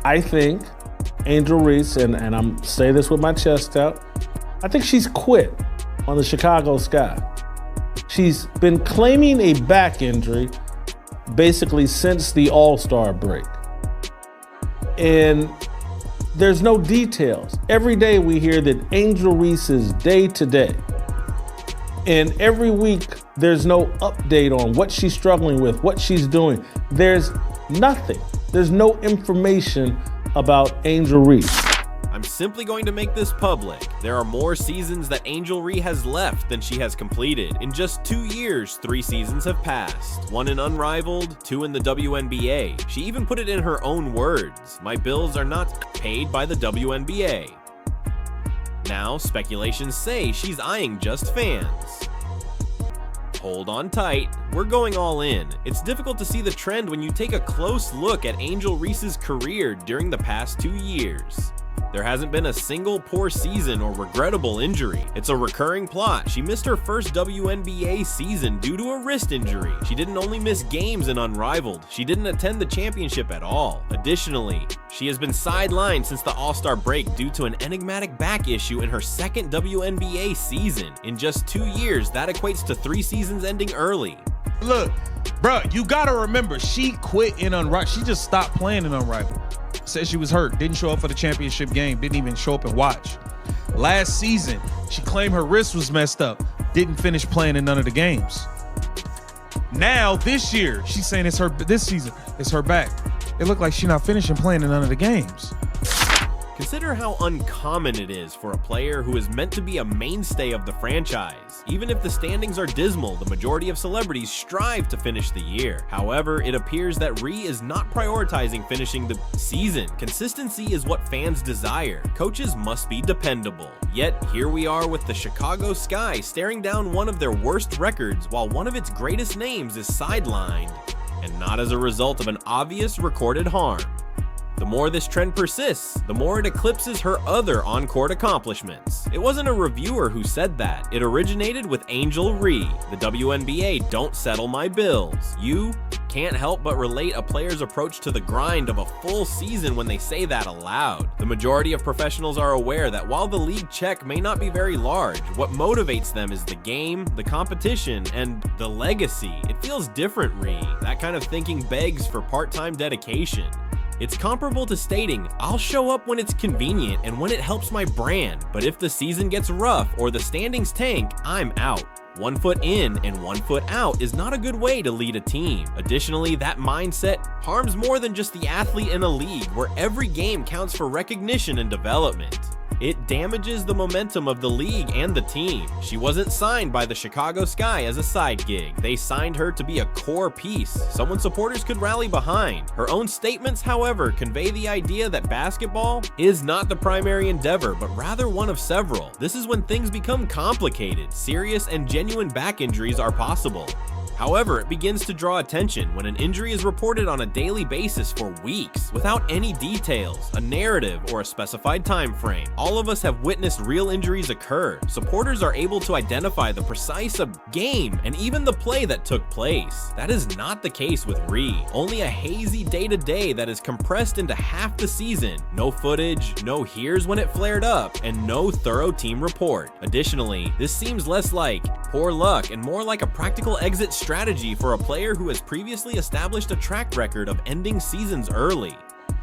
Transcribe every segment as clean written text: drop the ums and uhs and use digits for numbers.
I think Angel Reese, and I'm saying this with my chest out, I think she's quit on the Chicago Sky. She's been claiming a back injury basically since the All-Star break. And there's no details. Every day we hear that Angel Reese is day to day. And every week there's no update on what she's struggling with, what she's doing. There's nothing. There's no information about Angel Reese. I'm simply going to make this public. There are more seasons that Angel Reese has left than she has completed. In just 2 years, 3 seasons have passed. 1 in Unrivaled, 2 in the WNBA. She even put it in her own words. My bills are not paid by the WNBA. Now, speculations say she's eyeing just fans. Hold on tight, we're going all in. It's difficult to see the trend when you take a close look at Angel Reese's career during the past 2 years. There hasn't been a single poor season or regrettable injury. It's a recurring plot. She missed her first WNBA season due to a wrist injury. She didn't only miss games in Unrivaled, she didn't attend the championship at all. Additionally, she has been sidelined since the All-Star break due to an enigmatic back issue in her second WNBA season. In just 2 years, that equates to 3 seasons ending early. Look, bro, you gotta remember, she quit in Unrivaled. She just stopped playing in Unrivaled. Said she was hurt, didn't show up for the championship game, didn't even show up and watch. Last season, she claimed her wrist was messed up, didn't finish playing in none of the games. Now, this year, she's saying this season, it's her back. It looked like she's not finishing playing in none of the games. Consider how uncommon it is for a player who is meant to be a mainstay of the franchise. Even if the standings are dismal, the majority of celebrities strive to finish the year. However, it appears that Reese is not prioritizing finishing the season. Consistency is what fans desire. Coaches must be dependable. Yet, here we are with the Chicago Sky staring down one of their worst records while one of its greatest names is sidelined, and not as a result of an obvious recorded harm. The more this trend persists, the more it eclipses her other on-court accomplishments. It wasn't a reviewer who said that. It originated with Angel Reese. The WNBA don't settle my bills. You can't help but relate a player's approach to the grind of a full season when they say that aloud. The majority of professionals are aware that while the league check may not be very large, what motivates them is the game, the competition, and the legacy. It feels different, Reese. That kind of thinking begs for part-time dedication. It's comparable to stating, I'll show up when it's convenient and when it helps my brand, but if the season gets rough or the standings tank, I'm out. 1 foot in and 1 foot out is not a good way to lead a team. Additionally, that mindset harms more than just the athlete in a league where every game counts for recognition and development. It damages the momentum of the league and the team. She wasn't signed by the Chicago Sky as a side gig. They signed her to be a core piece, someone supporters could rally behind. Her own statements, however, convey the idea that basketball is not the primary endeavor, but rather one of several. This is when things become complicated. Serious and genuine back injuries are possible. However, it begins to draw attention when an injury is reported on a daily basis for weeks without any details, a narrative, or a specified time frame. All of us have witnessed real injuries occur. Supporters are able to identify the precise game and even the play that took place. That is not the case with Reese. Only a hazy day-to-day that is compressed into half the season. No footage, no here's when it flared up, and no thorough team report. Additionally, this seems less like poor luck and more like a practical exit strategy for a player who has previously established a track record of ending seasons early.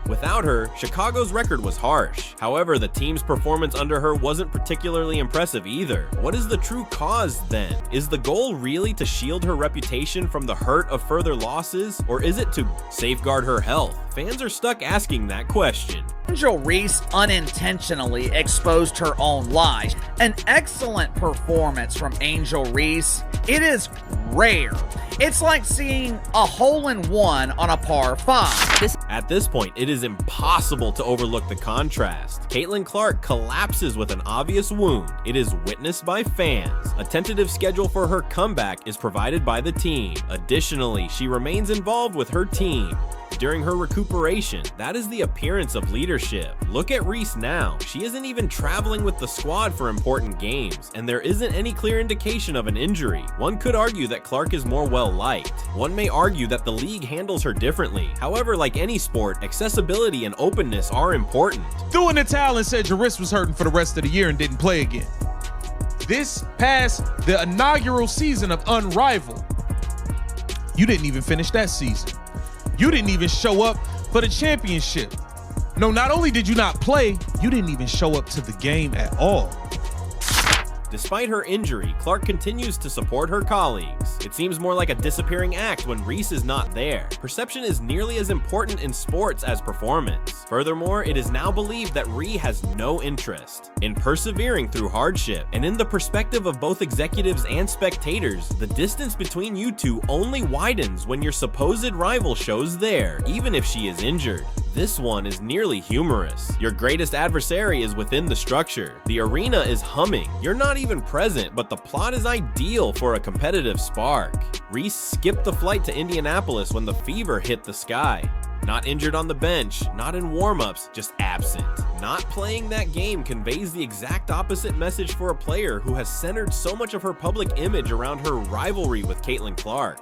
Without her, Chicago's record was harsh. However, the team's performance under her wasn't particularly impressive either. What is the true cause then? Is the goal really to shield her reputation from the hurt of further losses, or is it to safeguard her health? Fans are stuck asking that question. Angel Reese unintentionally exposed her own lies. An excellent performance from Angel Reese. It is rare. It's like seeing a hole-in-one on a par 5. At this point, it is impossible to overlook the contrast. Caitlin Clark collapses with an obvious wound. It is witnessed by fans. A tentative schedule for her comeback is provided by the team. Additionally, she remains involved with her team. during her recuperation. That is the appearance of leadership. Look at Reese now. She isn't even traveling with the squad for important games, and there isn't any clear indication of an injury. One could argue that Clark is more well-liked. One may argue that the league handles her differently. However, like any sport, accessibility and openness are important. Threw in the towel and said your wrist was hurting for the rest of the year and didn't play again. This past the inaugural season of Unrivaled, you didn't even finish that season. You didn't even show up for the championship. No, not only did you not play, you didn't even show up to the game at all. Despite her injury, Clark continues to support her colleagues. It seems more like a disappearing act when Reese is not there. Perception is nearly as important in sports as performance. Furthermore, it is now believed that Reese has no interest in persevering through hardship. And in the perspective of both executives and spectators, the distance between you two only widens when your supposed rival shows there, even if she is injured. This one is nearly humorous. Your greatest adversary is within the structure. The arena is humming. You're not even present, but the plot is ideal for a competitive spark. Reese skipped the flight to Indianapolis when the fever hit the sky. Not injured on the bench, not in warm-ups, just absent. Not playing that game conveys the exact opposite message for a player who has centered so much of her public image around her rivalry with Caitlin Clark.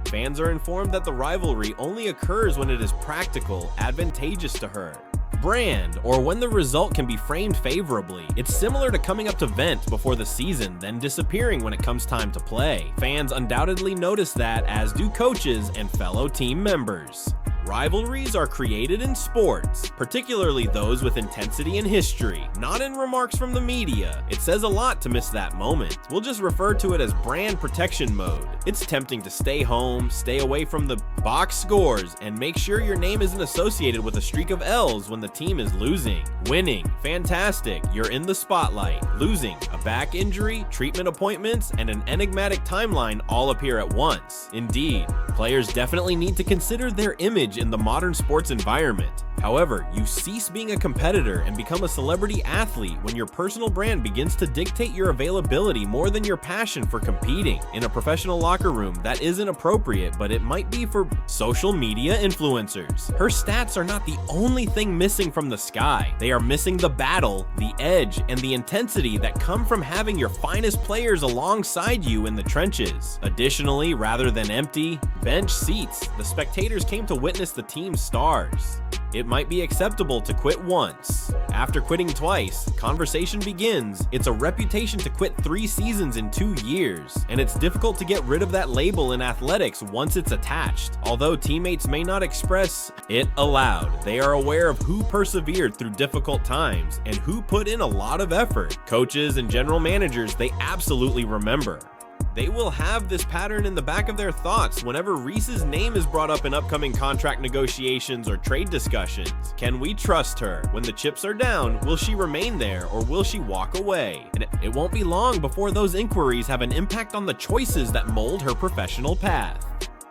Fans are informed that the rivalry only occurs when it is practical, advantageous to her. Brand, or when the result can be framed favorably. It's similar to coming up to vent before the season, then disappearing when it comes time to play. Fans undoubtedly notice that, as do coaches and fellow team members. Rivalries are created in sports, particularly those with intensity and history, not in remarks from the media. It says a lot to miss that moment. We'll just refer to it as brand protection mode. It's tempting to stay home, stay away from the box scores, and make sure your name isn't associated with a streak of L's when the team is losing. Winning, fantastic, you're in the spotlight. Losing, a back injury, treatment appointments, and an enigmatic timeline all appear at once. Indeed, players definitely need to consider their image in the modern sports environment. However, you cease being a competitor and become a celebrity athlete when your personal brand begins to dictate your availability more than your passion for competing. In a professional locker room, that isn't appropriate, but it might be for social media influencers. Her stats are not the only thing missing from the sky. They are missing the battle, the edge, and the intensity that come from having your finest players alongside you in the trenches. Additionally, rather than empty bench seats, the spectators came to witness the team's stars. It might be acceptable to quit once. After quitting twice, conversation begins. It's a reputation to quit 3 seasons in 2 years, and it's difficult to get rid of that label in athletics once it's attached. Although teammates may not express it aloud, they are aware of who persevered through difficult times and who put in a lot of effort. Coaches and general managers, they absolutely remember. They will have this pattern in the back of their thoughts whenever Reese's name is brought up in upcoming contract negotiations or trade discussions. Can we trust her? When the chips are down, will she remain there or will she walk away? And it won't be long before those inquiries have an impact on the choices that mold her professional path.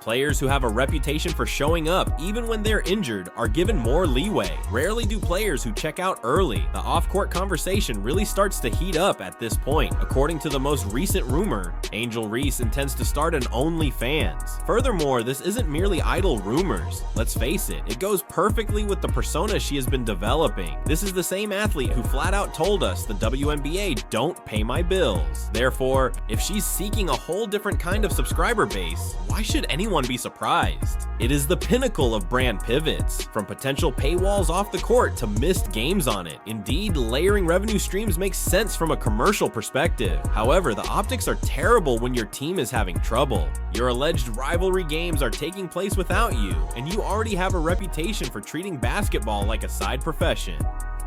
Players who have a reputation for showing up even when they're injured are given more leeway. Rarely do players who check out early. The off-court conversation really starts to heat up at this point. According to the most recent rumor, Angel Reese intends to start an OnlyFans. Furthermore, this isn't merely idle rumors. Let's face it, it goes perfectly with the persona she has been developing. This is the same athlete who flat out told us the WNBA don't pay my bills. Therefore, if she's seeking a whole different kind of subscriber base, why should anyone be surprised? It is the pinnacle of brand pivots, from potential paywalls off the court to missed games on it. Indeed, layering revenue streams makes sense from a commercial perspective. However, the optics are terrible when your team is having trouble. Your alleged rivalry games are taking place without you, and you already have a reputation for treating basketball like a side profession.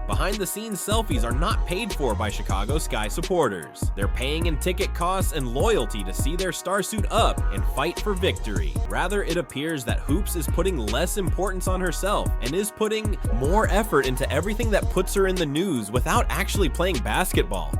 Behind-the-scenes selfies are not paid for by Chicago Sky supporters. They're paying in ticket costs and loyalty to see their star suit up and fight for victory. Rather, it appears that Hoops is putting less importance on herself and is putting more effort into everything that puts her in the news without actually playing basketball.